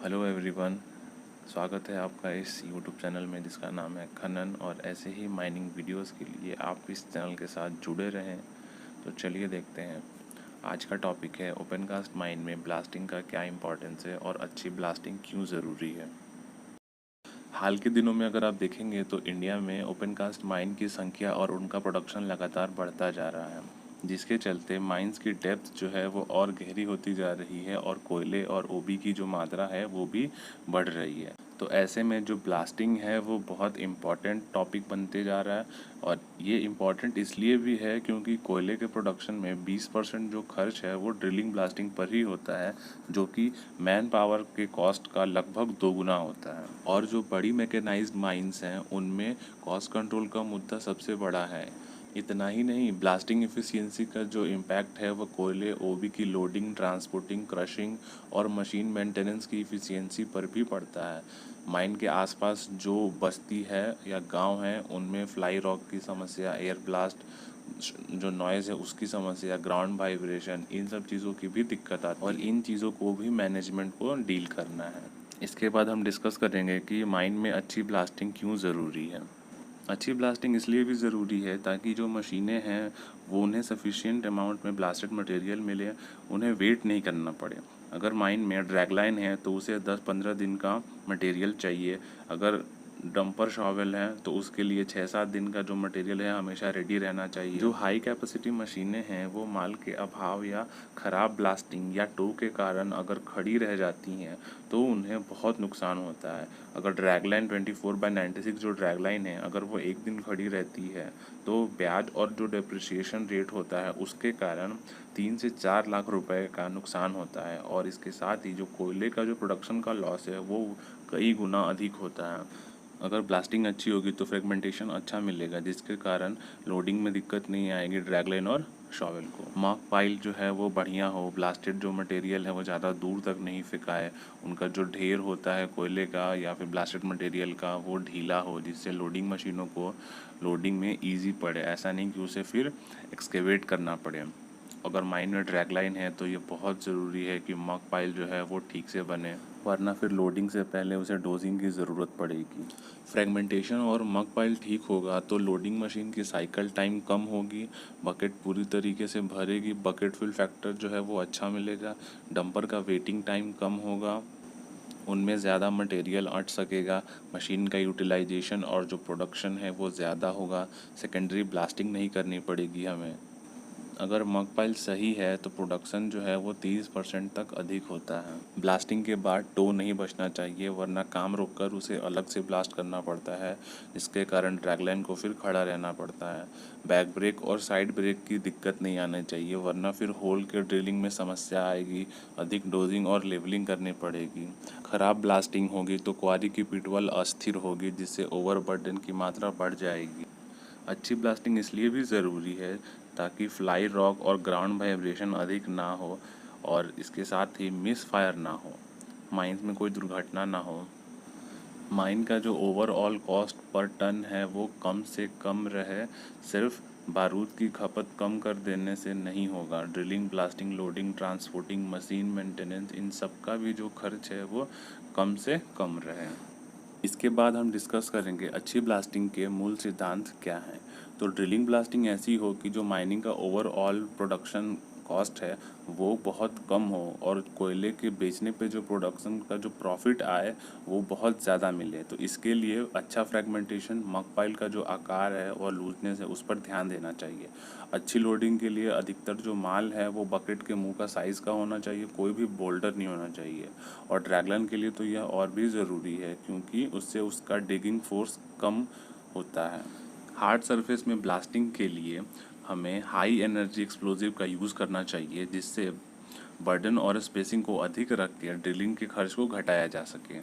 Hello everyone. स्वागत है आपका इस यूट्यूब चैनल में जिसका नाम है खनन, और ऐसे ही माइनिंग वीडियोस के लिए आप इस चैनल के साथ जुड़े रहें। तो चलिए देखते हैं। आज का टॉपिक है ओपन कास्ट माइन में ब्लास्टिंग का क्या इंपॉर्टेंस है और अच्छी ब्लास्टिंग क्यों ज़रूरी है। हाल के दिनों में अगर आप देखेंगे तो इंडिया में ओपन कास्ट माइन की संख्या और उनका प्रोडक्शन लगातार बढ़ता जा रहा है, जिसके चलते माइंस की डेप्थ जो है वो और गहरी होती जा रही है और कोयले और ओबी की जो मात्रा है वो भी बढ़ रही है। तो ऐसे में जो ब्लास्टिंग है वो बहुत इम्पॉर्टेंट टॉपिक बनते जा रहा है। और ये इम्पॉर्टेंट इसलिए भी है क्योंकि कोयले के प्रोडक्शन में 20% जो खर्च है वो ड्रिलिंग ब्लास्टिंग पर ही होता है, जो कि मैन पावर के कॉस्ट का लगभग 2 गुना होता है। और जो बड़ी मैकेनाइज्ड माइंस हैं उनमें कॉस्ट कंट्रोल का मुद्दा सबसे बड़ा है। इतना ही नहीं, ब्लास्टिंग एफिशिएंसी का जो इम्पैक्ट है वो कोयले ओबी की लोडिंग, ट्रांसपोर्टिंग, क्रशिंग और मशीन मेंटेनेंस की इफिशिएंसी पर भी पड़ता है। माइन के आसपास जो बस्ती है या गांव है उनमें फ्लाई रॉक की समस्या, एयर ब्लास्ट, जो नॉइज़ है उसकी समस्या, ग्राउंड वाइब्रेशन, इन सब चीज़ों की भी दिक्कत आती है और इन चीज़ों को भी मैनेजमेंट को डील करना है। इसके बाद हम डिस्कस करेंगे कि माइन में अच्छी ब्लास्टिंग क्यों ज़रूरी है। अच्छी ब्लास्टिंग इसलिए भी ज़रूरी है ताकि जो मशीनें हैं वो उन्हें सफिशिएंट अमाउंट में ब्लास्टेड मटेरियल मिले, उन्हें वेट नहीं करना पड़े। अगर माइन में ड्रैगलाइन है तो उसे 10-15 दिन का मटेरियल चाहिए। अगर डंपर शॉवेल है तो उसके लिए 6-7 दिन का जो मटेरियल है हमेशा रेडी रहना चाहिए। जो हाई कैपेसिटी मशीनें हैं वो माल के अभाव या ख़राब ब्लास्टिंग या टो के कारण अगर खड़ी रह जाती हैं तो उन्हें बहुत नुकसान होता है। अगर ड्रैगलाइन 24/96 जो ड्रैगलाइन है अगर वो एक दिन खड़ी रहती है तो ब्याज और जो डेप्रिसिएशन रेट होता है उसके कारण 3 से 4 लाख रुपए का नुकसान होता है। और इसके साथ ही जो कोयले का जो प्रोडक्शन का लॉस है वो कई गुना अधिक होता है। अगर ब्लास्टिंग अच्छी होगी तो फ्रेगमेंटेशन अच्छा मिलेगा, जिसके कारण लोडिंग में दिक्कत नहीं आएगी ड्रैगलाइन और शॉवेल को। मार्क पाइल जो है वो बढ़िया हो, ब्लास्टेड जो मटेरियल है वो ज़्यादा दूर तक नहीं फेंकाए, उनका जो ढेर होता है कोयले का या फिर ब्लास्टेड मटेरियल का वो ढीला हो, जिससे लोडिंग मशीनों को लोडिंग में ईजी पड़े। ऐसा नहीं कि उसे फिर एक्सकेवेट करना पड़े। अगर माइन में ड्रैग लाइन है तो ये बहुत ज़रूरी है कि मक पाइल जो है वो ठीक से बने, वरना फिर लोडिंग से पहले उसे डोजिंग की ज़रूरत पड़ेगी। फ्रेगमेंटेशन और मक पाइल ठीक होगा तो लोडिंग मशीन की साइकिल टाइम कम होगी, बकेट पूरी तरीके से भरेगी, बकेट फिल फैक्टर जो है वो अच्छा मिलेगा, डंपर का वेटिंग टाइम कम होगा, उनमें ज़्यादा मटेरियल अट सकेगा, मशीन का यूटिलाइजेशन और जो प्रोडक्शन है वो ज़्यादा होगा, सेकेंडरी ब्लास्टिंग नहीं करनी पड़ेगी हमें। अगर मक पाइल सही है तो प्रोडक्शन जो है वो 30% तक अधिक होता है। ब्लास्टिंग के बाद टो नहीं बचना चाहिए, वरना काम रोककर उसे अलग से ब्लास्ट करना पड़ता है, जिसके कारण ड्रैगलाइन को फिर खड़ा रहना पड़ता है। बैक ब्रेक और साइड ब्रेक की दिक्कत नहीं आनी चाहिए, वरना फिर होल के ड्रिलिंग में समस्या आएगी, अधिक डोजिंग और लेवलिंग करनी पड़ेगी। खराब ब्लास्टिंग होगी तो क्वारी की पिटवल अस्थिर होगी, जिससे ओवरबर्डन की मात्रा बढ़ जाएगी। अच्छी ब्लास्टिंग इसलिए भी ज़रूरी है ताकि फ्लाई रॉक और ग्राउंड वाइब्रेशन अधिक ना हो और इसके साथ ही मिस फायर ना हो, माइंस में कोई दुर्घटना ना हो। माइन का जो ओवरऑल कॉस्ट पर टन है वो कम से कम रहे, सिर्फ बारूद की खपत कम कर देने से नहीं होगा। Drilling, blasting, loading, transporting, machine maintenance, इन सब का भी जो खर्च है वो कम से कम रहे। इसके बाद हम डिस्कस करेंगे अच्छी ब्लास्टिंग के मूल सिद्धांत क्या हैं। तो ड्रिलिंग ब्लास्टिंग ऐसी हो कि जो माइनिंग का ओवरऑल प्रोडक्शन कॉस्ट है वो बहुत कम हो और कोयले के बेचने पे जो प्रोडक्शन का जो प्रॉफिट आए वो बहुत ज़्यादा मिले। तो इसके लिए अच्छा फ्रेगमेंटेशन, मक पाइल का जो आकार है और लूजनेस है उस पर ध्यान देना चाहिए। अच्छी लोडिंग के लिए अधिकतर जो माल है वो बकेट के मुंह का साइज़ का होना चाहिए, कोई भी बोल्डर नहीं होना चाहिए। और ड्रैगलन के लिए तो यह और भी ज़रूरी है क्योंकि उससे उसका डिगिंग फोर्स कम होता है। हार्ड सरफेस में ब्लास्टिंग के लिए हमें हाई एनर्जी एक्सप्लोजिव का यूज़ करना चाहिए, जिससे बर्डन और स्पेसिंग को अधिक रख के ड्रिलिंग के खर्च को घटाया जा सके।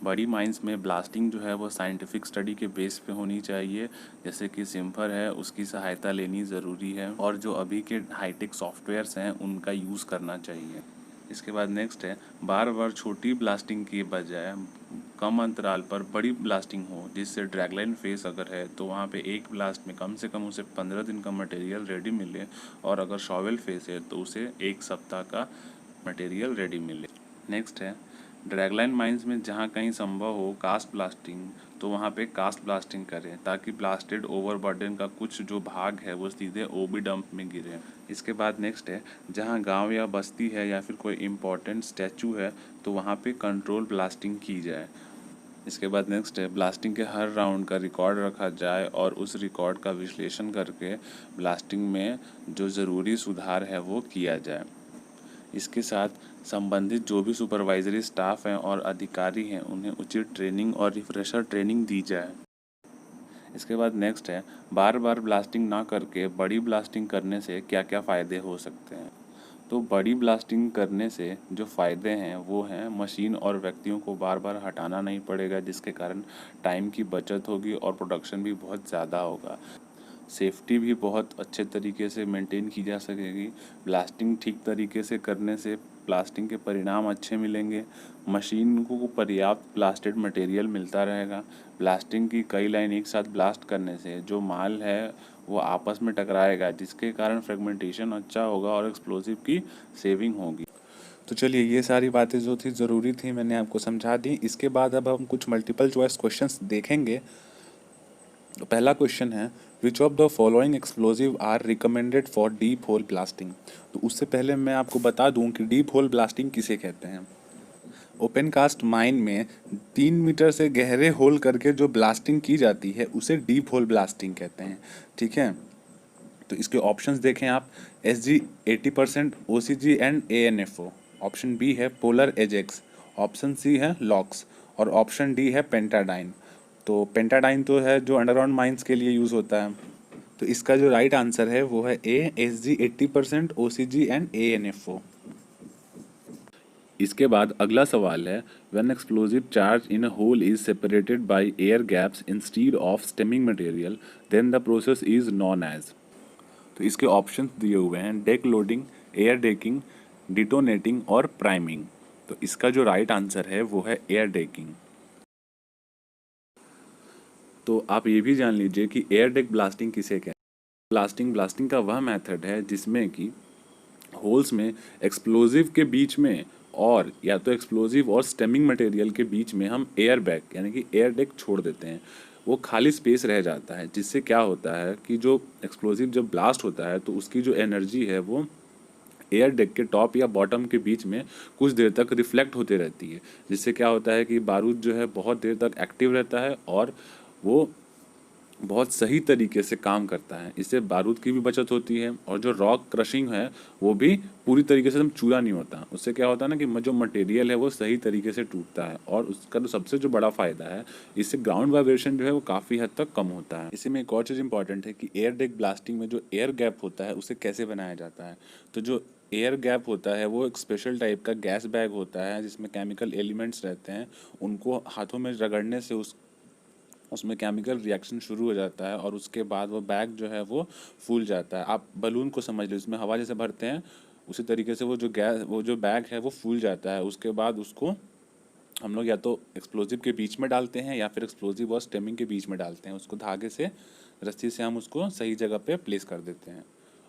बड़ी माइंस में ब्लास्टिंग जो है वो साइंटिफिक स्टडी के बेस पे होनी चाहिए, जैसे कि सिम्फर है उसकी सहायता लेनी ज़रूरी है और जो अभी के हाईटेक सॉफ्टवेयर्स हैं उनका यूज़ करना चाहिए। इसके बाद नेक्स्ट है, बार बार छोटी ब्लास्टिंग के बजाय कम अंतराल पर बड़ी ब्लास्टिंग हो, जिससे ड्रैगलाइन फेस अगर है तो वहाँ पे एक ब्लास्ट में कम से कम उसे 15 दिन का मटेरियल रेडी मिले, और अगर शॉवेल फेस है तो उसे 1 सप्ताह का मटेरियल रेडी मिले। नेक्स्ट है, ड्रैगलाइन माइंस में जहाँ कहीं संभव हो कास्ट ब्लास्टिंग, तो वहाँ पे कास्ट ब्लास्टिंग करें ताकि ब्लास्टेड ओवरबर्डन का कुछ जो भाग है वो सीधे ओबी डंप में गिरे। इसके बाद नेक्स्ट है, जहाँ गांव या बस्ती है या फिर कोई इम्पोर्टेंट स्टैचू है तो वहाँ पे कंट्रोल ब्लास्टिंग की जाए। इसके बाद नेक्स्ट है, ब्लास्टिंग के हर राउंड का रिकॉर्ड रखा जाए और उस रिकॉर्ड का विश्लेषण करके ब्लास्टिंग में जो ज़रूरी सुधार है वो किया जाए। इसके साथ संबंधित जो भी सुपरवाइजरी स्टाफ हैं और अधिकारी हैं उन्हें उचित ट्रेनिंग और रिफ्रेशर ट्रेनिंग दी जाए। इसके बाद नेक्स्ट है, बार बार ब्लास्टिंग ना करके बड़ी ब्लास्टिंग करने से क्या क्या फ़ायदे हो सकते हैं। तो बड़ी ब्लास्टिंग करने से जो फ़ायदे हैं वो हैं, मशीन और व्यक्तियों को बार बार हटाना नहीं पड़ेगा जिसके कारण टाइम की बचत होगी और प्रोडक्शन भी बहुत ज़्यादा होगा। सेफ्टी भी बहुत अच्छे तरीके से मेंटेन की जा सकेगी। ब्लास्टिंग ठीक तरीके से करने से ब्लास्टिंग के परिणाम अच्छे मिलेंगे। मशीन को पर्याप्त ब्लास्टेड मटेरियल मिलता रहेगा। ब्लास्टिंग की कई लाइन एक साथ ब्लास्ट करने से जो माल है वो आपस में टकराएगा जिसके कारण फ्रेगमेंटेशन अच्छा होगा और एक्सप्लोसिव की सेविंग होगी। तो चलिए, ये सारी बातें जो थी ज़रूरी थी मैंने आपको समझा दी। इसके बाद अब हम कुछ मल्टीपल चॉइस क्वेश्चंस देखेंगे। तो पहला क्वेश्चन है, which of the following explosive are recommended for deep hole blasting. तो उससे पहले मैं आपको बता दूं कि डीप होल ब्लास्टिंग किसे कहते हैं। ओपन कास्ट माइन में 3 मीटर से गहरे होल करके जो ब्लास्टिंग की जाती है उसे डीप होल ब्लास्टिंग कहते हैं। ठीक है, तो इसके ऑप्शंस देखें आप, SG 80%, OCG and ANFO। Option B है पोलर एजेक्स, ऑप्शन सी है लॉक्स और ऑप्शन डी है पेंटाडाइन। तो पेंटाडाइन तो है जो अंडरग्राउंड माइंस के लिए यूज़ होता है। तो इसका जो राइट आंसर है वो है A, SG 80%, OCG and ANFO। इसके बाद अगला सवाल है, when explosive charge in a hole is separated by air gaps instead of stemming material then the process is known as. तो इसके ऑप्शंस दिए हुए हैं, deck loading, air decking, detonating और प्राइमिंग। तो इसका जो राइट आंसर है वो है एयर डेकिंग। तो आप ये भी जान लीजिए कि एयर डेक ब्लास्टिंग किसे कहते हैं। ब्लास्टिंग का वह मेथड है जिसमें कि होल्स में एक्सप्लोजिव के बीच में और या तो एक्सप्लोजिव और स्टेमिंग मटेरियल के बीच में हम एयर बैग यानी कि एयर डेक छोड़ देते हैं। वो खाली स्पेस रह जाता है जिससे क्या होता है कि जो एक्सप्लोजिव जब ब्लास्ट होता है तो उसकी जो एनर्जी है वो एयर डेक के टॉप या बॉटम के बीच में कुछ देर तक रिफ्लेक्ट होते रहती है, जिससे क्या होता है कि बारूद जो है बहुत देर तक एक्टिव रहता है और वो बहुत सही तरीके से काम करता है। इससे बारूद की भी बचत होती है और जो रॉक क्रशिंग है वो भी पूरी तरीके से एकदम चूरा नहीं होता। उससे क्या होता है ना कि जो मटेरियल है वो सही तरीके से टूटता है और उसका जो सबसे जो बड़ा फ़ायदा है, इससे ग्राउंड वाइब्रेशन जो है वो काफ़ी हद तक कम होता है। इसी में एक और चीज़ इंपॉर्टेंट है कि एयर डेक ब्लास्टिंग में जो एयर गैप होता है उसे कैसे बनाया जाता है। तो जो एयर गैप होता है वो एक स्पेशल टाइप का गैस बैग होता है जिसमें केमिकल एलिमेंट्स रहते हैं। उनको हाथों में रगड़ने से उसमें केमिकल रिएक्शन शुरू हो जाता है और उसके बाद वो बैग जो है वो फूल जाता है। आप बलून को समझ लो, इसमें हवा जैसे भरते हैं उसी तरीके से वो जो बैग है वो फूल जाता है। उसके बाद उसको हम लोग या तो एक्सप्लोजिव के बीच में डालते हैं या फिर एक्सप्लोजिव और स्टेमिंग के बीच में डालते हैं। उसको धागे से, रस्सी से हम उसको सही जगह पे प्लेस कर देते हैं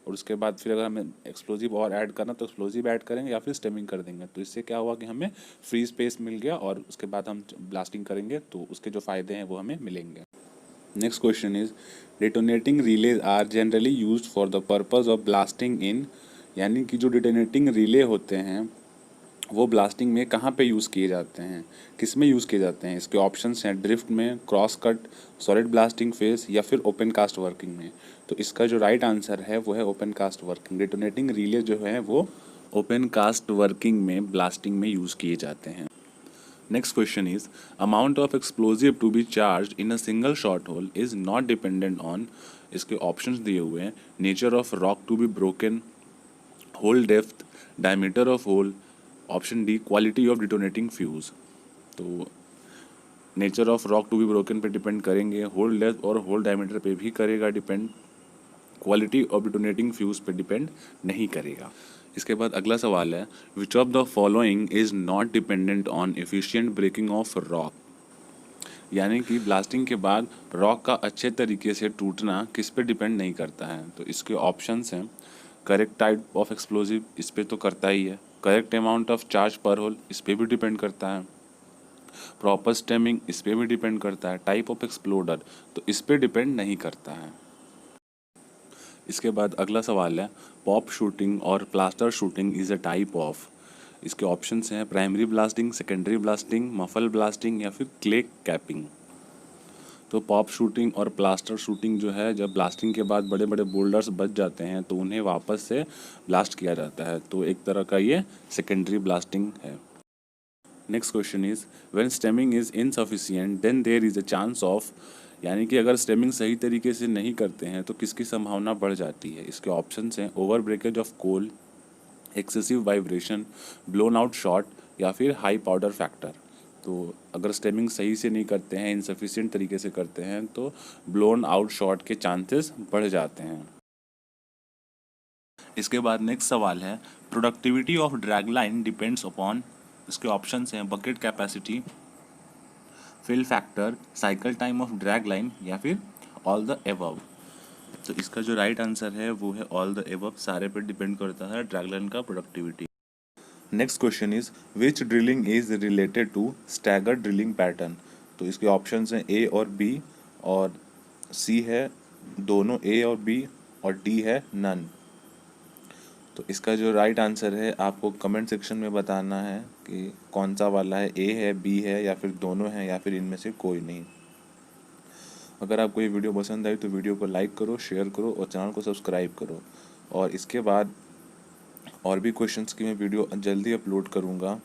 और उसके बाद फिर अगर हमें एक्सप्लोजिव और ऐड करना तो एक्सप्लोजिव ऐड करेंगे या फिर स्टेमिंग कर देंगे। तो इससे क्या हुआ कि हमें फ्री स्पेस मिल गया और उसके बाद हम ब्लास्टिंग करेंगे तो उसके जो फ़ायदे हैं वो हमें मिलेंगे। Next question is, detonating relays are generally used for the purpose of blasting in. यानी कि जो डिटोनेटिंग रिले होते हैं वो ब्लास्टिंग में कहाँ पे यूज़ किए जाते हैं, किस में यूज़ किए जाते हैं। इसके ऑप्शंस हैं ड्रिफ्ट में, cross cut, solid blasting face या फिर ओपन कास्ट वर्किंग में। तो इसका जो राइट आंसर है वो है open cast working. Detonating relay जो है वो ओपन कास्ट वर्किंग में ब्लास्टिंग में यूज़ किए जाते हैं। Next question is, amount of explosive to be charge in a single shot hole is not dependent on. इसके ऑप्शंस दिए हुए हैं, nature of rock to be broken, hole depth, diameter of hole, option D quality of detonating fuse. तो nature of rock to be broken पे depend करेंगे, hole depth और hole diameter पे भी करेगा depend, quality of detonating fuse पे depend नहीं करेगा। इसके बाद अगला सवाल है, which of the following is not dependent on efficient breaking of rock. यानी कि ब्लास्टिंग के बाद रॉक का अच्छे तरीके से टूटना किस पे डिपेंड नहीं करता है। तो इसके ऑप्शंस हैं, करेक्ट टाइप ऑफ एक्सप्लोजिव, इस पे तो करता ही है, करेक्ट अमाउंट ऑफ चार्ज पर होल, इस पर भी डिपेंड करता है। प्रॉपर स्टेमिंग, इस पर भी डिपेंड करता है। टाइप ऑफ एक्सप्लोडर, तो इस पर डिपेंड नहीं करता है। इसके बाद अगला सवाल है, पॉप शूटिंग और plaster shooting is a type of. इसके ऑप्शंस हैं primary blasting, secondary blasting, muffle blasting या फिर क्ले कैपिंग। तो पॉप शूटिंग और प्लास्टर शूटिंग जो है, जब ब्लास्टिंग के बाद बड़े बड़े बोल्डर्स बच जाते हैं तो उन्हें वापस से ब्लास्ट किया जाता है, तो एक तरह का ये सेकेंडरी ब्लास्टिंग है। Next question is, when stemming is insufficient then there is a chance of, यानी कि अगर स्टेमिंग सही तरीके से नहीं करते हैं तो किसकी संभावना बढ़ जाती है। इसके ऑप्शंस हैं over breakage of coal, excessive vibration, blown out shot या फिर हाई पाउडर फैक्टर। तो अगर स्टेमिंग सही से नहीं करते हैं, इनसफिशिएंट तरीके से करते हैं, तो ब्लोन आउट शॉट के चांसेस बढ़ जाते हैं। इसके बाद नेक्स्ट सवाल है, productivity of drag line depends upon. इसके ऑप्शंस हैं bucket capacity, fill factor, cycle time of drag line या फिर ऑल द एबव। तो इसका जो राइट आंसर है वो है ऑल द एबव, सारे पे डिपेंड करता है ड्रैग लाइन का productivity. Next question is, which drilling is related to stagger drilling pattern. तो इसके ऑप्शंस हैं ए और बी, और सी है दोनों ए और बी, और डी है नन। तो इसका जो राइट आंसर है आपको कमेंट सेक्शन में बताना है कि कौन सा वाला है, ए है, बी है या फिर दोनों हैं या फिर इनमें से कोई नहीं। अगर आपको ये वीडियो पसंद आई तो वीडियो को लाइक करो, शेयर करो और चैनल को सब्सक्राइब करो। और इसके बाद और भी क्वेश्चंस की मैं वीडियो जल्दी अपलोड करूँगा।